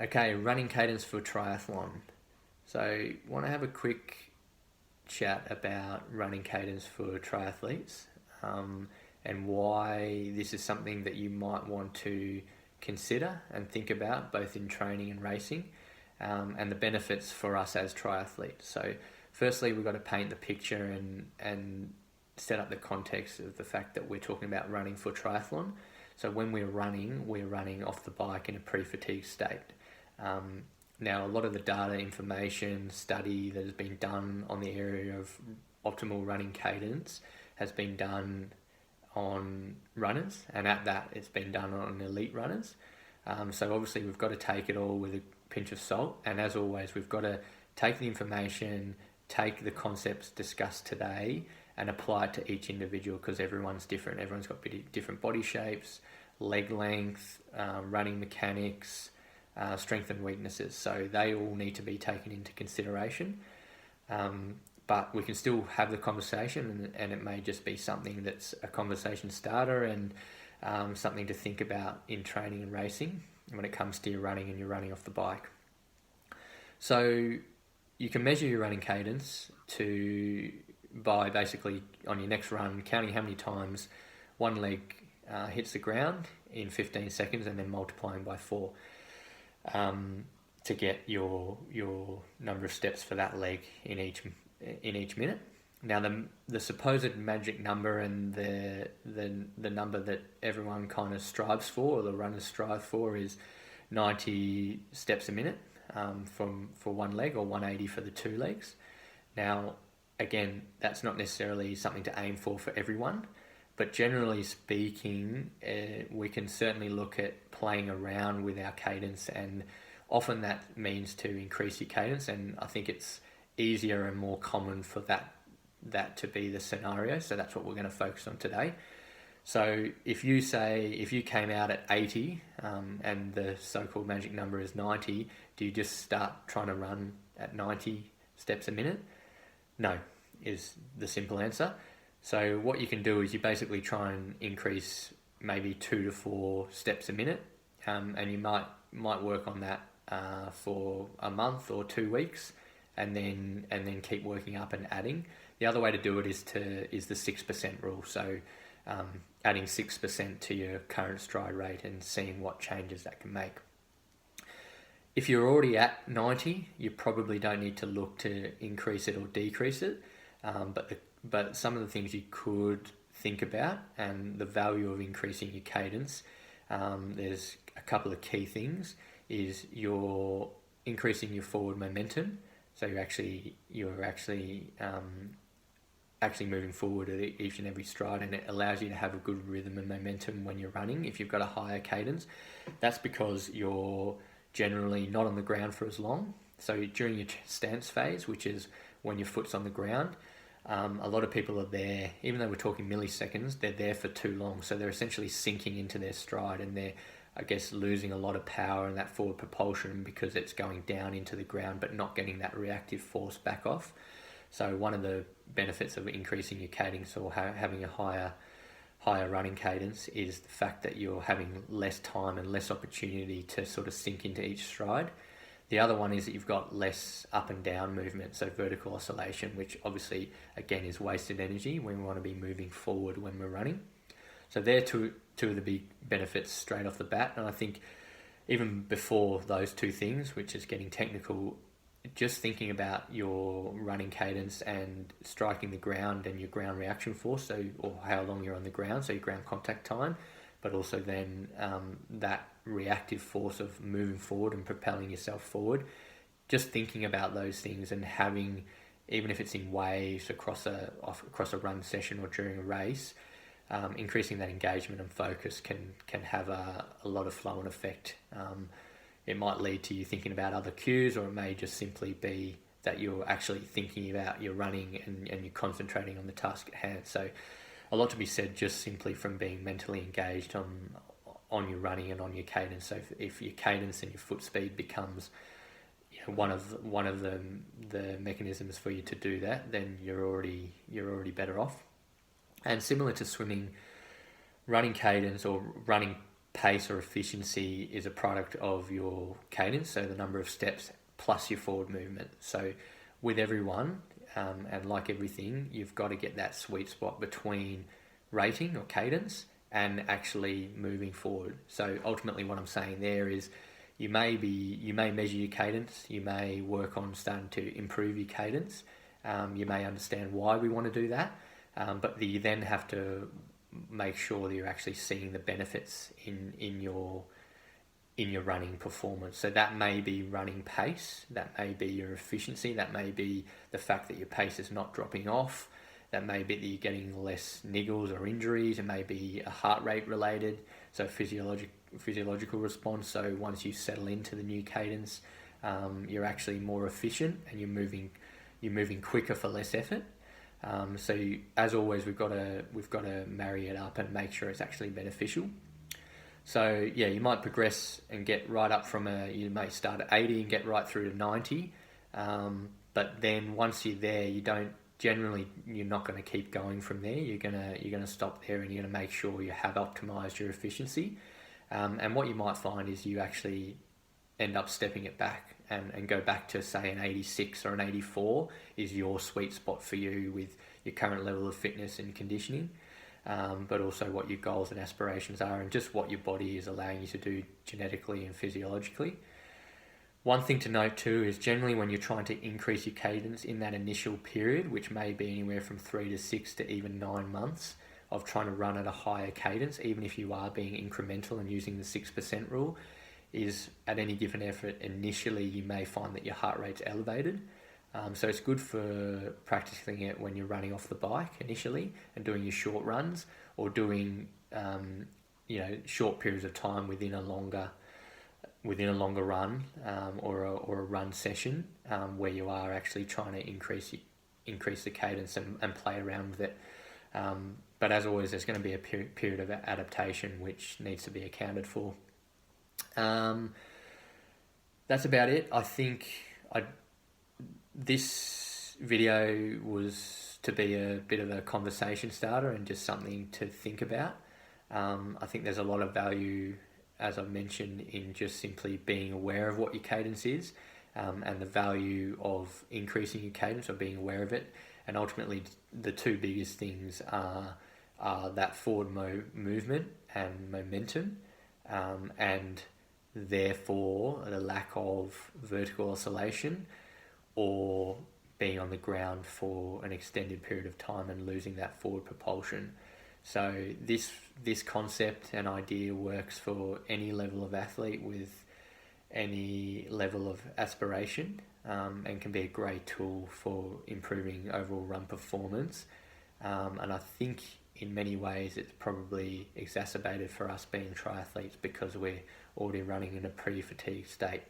Okay, running cadence for triathlon. So, want to have a quick chat about running cadence for triathletes, and why this is something that you might want to consider and think about both in training and racing, and the benefits for us as triathletes. So, firstly, we've got to paint the picture and set up the context of the fact that we're talking about running for triathlon. So when we're running off the bike in a pre-fatigue state. Now, a lot of the data, information, study that has been done on the area of optimal running cadence has been done on runners, and at that, it's been done on elite runners. So obviously, we've got to take it all with a pinch of salt, and as always, we've got to take the information, take the concepts discussed today, and apply it to each individual because everyone's different. Everyone's got different body shapes, leg length, running mechanics, strength and weaknesses. So they all need to be taken into consideration. But we can still have the conversation, and it may just be something that's a conversation starter and something to think about in training and racing when it comes to your running and you're running off the bike. So you can measure your running cadence by basically on your next run counting how many times one leg hits the ground in 15 seconds and then multiplying by 4 to get your number of steps for that leg in each minute. Now the supposed magic number and the number that everyone kind of strives for, or the runners strive for, is 90 steps a minute for one leg, or 180 for the two legs. Now, again, that's not necessarily something to aim for everyone, but generally speaking, we can certainly look at playing around with our cadence, and often that means to increase your cadence, and I think it's easier and more common for that to be the scenario, so that's what we're going to focus on today. So if you came out at 80 and the so-called magic number is 90, do you just start trying to run at 90 steps a minute? No, is the simple answer. So what you can do is you basically try and increase maybe 2 to 4 steps a minute, and you might work on that for a month or 2 weeks, and then keep working up and adding. The other way to do it is the 6% rule. So adding 6% to your current stride rate and seeing what changes that can make. If you're already at 90, you probably don't need to look to increase it or decrease it. But some of the things you could think about, and the value of increasing your cadence, there's a couple of key things. Is you're increasing your forward momentum, so you're actually moving forward at each and every stride, and it allows you to have a good rhythm and momentum when you're running. If you've got a higher cadence, that's because you're generally not on the ground for as long. So during your stance phase, which is when your foot's on the ground, a lot of people are there, even though we're talking milliseconds, they're there for too long. So they're essentially sinking into their stride, and they're, I guess, losing a lot of power and that forward propulsion because it's going down into the ground, but not getting that reactive force back off. So one of the benefits of increasing your cadence or having a higher running cadence is the fact that you're having less time and less opportunity to sort of sink into each stride. The other one is that you've got less up and down movement, so vertical oscillation, which obviously, again, is wasted energy when we want to be moving forward when we're running. So they're two of the big benefits straight off the bat. And I think even before those two things, which is getting technical, just thinking about your running cadence and striking the ground and your ground reaction force, or how long you're on the ground, so your ground contact time, but also then that reactive force of moving forward and propelling yourself forward. Just thinking about those things and having, even if it's in waves across a run session or during a race, increasing that engagement and focus can have a lot of flow and effect. It might lead to you thinking about other cues, or it may just simply be that you're actually thinking about your running and you're concentrating on the task at hand. So a lot to be said just simply from being mentally engaged on your running and on your cadence. So if your cadence and your foot speed becomes one of the mechanisms for you to do that, then you're already better off. And similar to swimming, running cadence or running pace or efficiency is a product of your cadence, so the number of steps plus your forward movement. So with everyone, and like everything, you've got to get that sweet spot between rating or cadence and actually moving forward. So ultimately what I'm saying there is you may measure your cadence, you may work on starting to improve your cadence, you may understand why we want to do that, but you then have to make sure that you're actually seeing the benefits in your running performance. So that may be running pace, that may be your efficiency, that may be the fact that your pace is not dropping off, that may be that you're getting less niggles or injuries, it may be a heart rate related, so physiological response. So once you settle into the new cadence, you're actually more efficient and you're moving quicker for less effort. As always, we've got to marry it up and make sure it's actually beneficial. So yeah, you might progress and get right up you may start at 80 and get right through to 90, but then once you're there, you're not going to keep going from there. You're gonna stop there, and you're gonna make sure you have optimized your efficiency. And what you might find is you actually end up stepping it back and go back to, say, an 86 or an 84 is your sweet spot for you with your current level of fitness and conditioning, but also what your goals and aspirations are and just what your body is allowing you to do genetically and physiologically. One thing to note too is generally when you're trying to increase your cadence in that initial period, which may be anywhere from 3 to 6 to even 9 months of trying to run at a higher cadence, even if you are being incremental and using the 6% rule, is at any given effort, initially you may find that your heart rate's elevated. So it's good for practicing it when you're running off the bike initially and doing your short runs, or doing short periods of time within a longer run, or a run session, where you are actually trying to increase the cadence and play around with it. But as always, there's going to be a period of adaptation which needs to be accounted for. That's about it. I think this video was to be a bit of a conversation starter and just something to think about. I think there's a lot of value, as I've mentioned, in just simply being aware of what your cadence is, and the value of increasing your cadence or being aware of it. And ultimately, the two biggest things are that forward movement and momentum, and therefore the lack of vertical oscillation or being on the ground for an extended period of time and losing that forward propulsion. So this concept and idea works for any level of athlete with any level of aspiration, and can be a great tool for improving overall run performance. And I think in many ways it's probably exacerbated for us being triathletes because we're already running in a pre-fatigue state.